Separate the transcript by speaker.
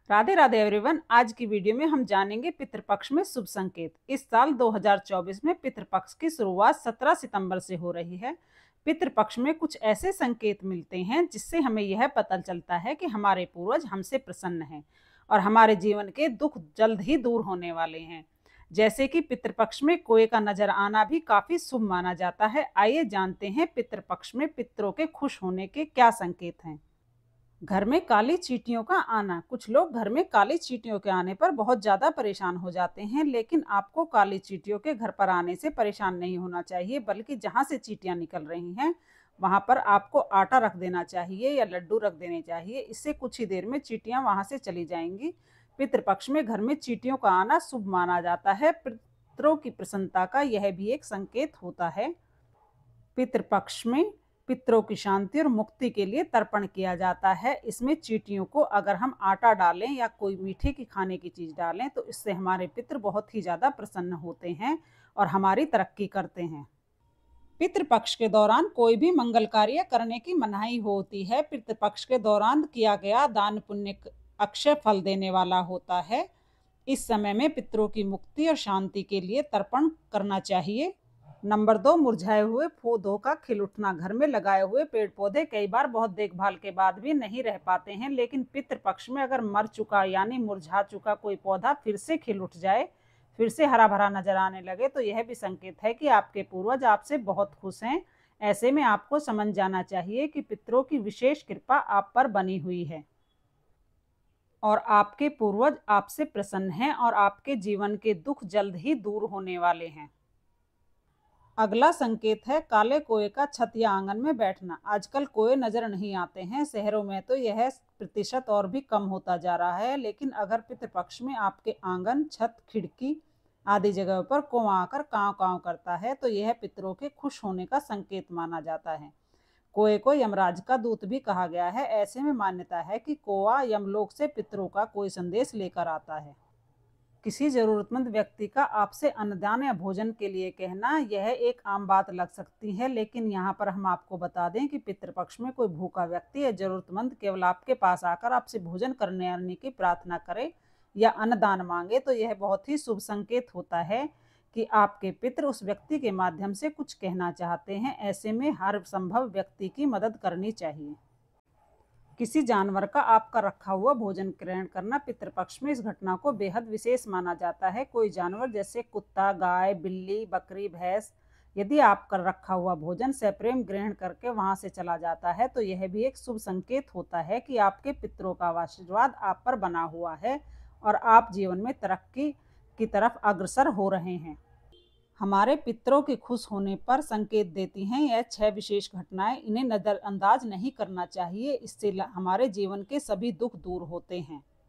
Speaker 1: Radhe Radhe everyone. आज की video में हम जानेंगे पितृपक्ष में शुभ संकेत। इस साल 2024 में पितृपक्ष की शुरुआत 17 सितंबर से हो रही है। पितृपक्ष में कुछ ऐसे संकेत मिलते हैं जिससे हमें यह पता चलता है कि हमारे पूर्वज हमसे प्रसन्न हैं और हमारे जीवन के दुख जल्द ही दूर होने वाले हैं। जैसे कि पितृपक्ष में कोए का नजर आना भी काफी शुभ माना जाता है। आइए जानते हैं पितृपक्ष में पितरों के खुश होने के क्या संकेत हैं। घर में काली चींटियों का आना। कुछ लोग घर में काली चींटियों के आने पर बहुत ज्यादा परेशान हो जाते हैं, लेकिन आपको काली चींटियों के घर पर आने से परेशान नहीं होना चाहिए, बल्कि जहां से चींटियां निकल रही हैं वहां पर आपको आटा रख देना चाहिए या लड्डू रख देने चाहिए। इससे कुछ ही देर में चींटियां वहां से चली जाएंगी। पितृपक्ष में घर में चींटियों का आना शुभ माना जाता है। पितरों की प्रसन्नता का यह भी एक संकेत होता है। पितृपक्ष में पितरों की शांति और मुक्ति के लिए तर्पण किया जाता है। इसमें चींटियों को अगर हम आटा डालें या कोई मीठे की खाने की चीज डालें तो इससे हमारे पितृ बहुत ही ज्यादा प्रसन्न होते हैं और हमारी तरक्की करते हैं। पितृपक्ष के दौरान कोई भी मंगल कार्य करने की मनाही होती है। पितृपक्ष के दौरान किया गया दान पुण्य अक्षय फल देने वाला होता है। इस समय में पितरों की मुक्ति और शांति के लिए तर्पण करना चाहिए। नंबर 2, मुरझाए हुए पौधों का खिल उठना। घर में लगाए हुए पेड़ पौधे कई बार बहुत देखभाल के बाद भी नहीं रह पाते हैं, लेकिन पितृपक्ष में अगर मर चुका यानी मुरझा चुका कोई पौधा फिर से खिल उठ जाए, फिर से हरा भरा नजर आने लगे, तो यह भी संकेत है कि आपके पूर्वज आपसे बहुत खुश हैं। ऐसे में आपको समझ जाना चाहिए कि पितरों की विशेष कृपा आप पर बनी हुई है और आपके पूर्वज आपसे प्रसन्न हैं और आपके जीवन के दुख जल्द ही दूर होने वाले हैं। अगला संकेत है काले कोए का छत या आंगन में बैठना। आजकल कोए नजर नहीं आते हैं। शहरों में तो यह प्रतिशत और भी कम होता जा रहा है, लेकिन अगर पितृपक्ष में आपके आंगन, छत, खिड़की आदि जगह पर कौवा आकर कांव कांव करता है तो यह पितरों के खुश होने का संकेत माना जाता है। कोए को यमराज का दूत भी कहा गया है। ऐसे में मान्यता है कि कौवा यमलोक से पितरों का कोई संदेश लेकर आता है। किसी जरूरतमंद व्यक्ति का आपसे अन्नदान या भोजन के लिए कहना, यह एक आम बात लग सकती है, लेकिन यहाँ पर हम आपको बता दें कि पितृपक्ष में कोई भूखा व्यक्ति या जरूरतमंद केवल आपके पास आकर आपसे भोजन करने आने की प्रार्थना करे या अन्नदान मांगे तो यह बहुत ही शुभ संकेत होता है कि आपके पितृ उस व्यक्ति के माध्यम से कुछ कहना चाहते हैं। ऐसे में हर संभव व्यक्ति की मदद करनी चाहिए। किसी जानवर का आपका रखा हुआ भोजन ग्रहण करना। पितृपक्ष में इस घटना को बेहद विशेष माना जाता है। कोई जानवर जैसे कुत्ता, गाय, बिल्ली, बकरी, भैंस यदि आपका रखा हुआ भोजन सप्रेम ग्रहण करके वहां से चला जाता है तो यह भी एक शुभ संकेत होता है कि आपके पितरों का आशीर्वाद आप पर बना हुआ है और आप जीवन में तरक्की की तरफ अग्रसर हो रहे हैं। हमारे पितरों के खुश होने पर संकेत देती हैं यह 6 विशेष घटनाएं। इन्हें नजरअंदाज नहीं करना चाहिए। इससे हमारे जीवन के सभी दुख दूर होते हैं।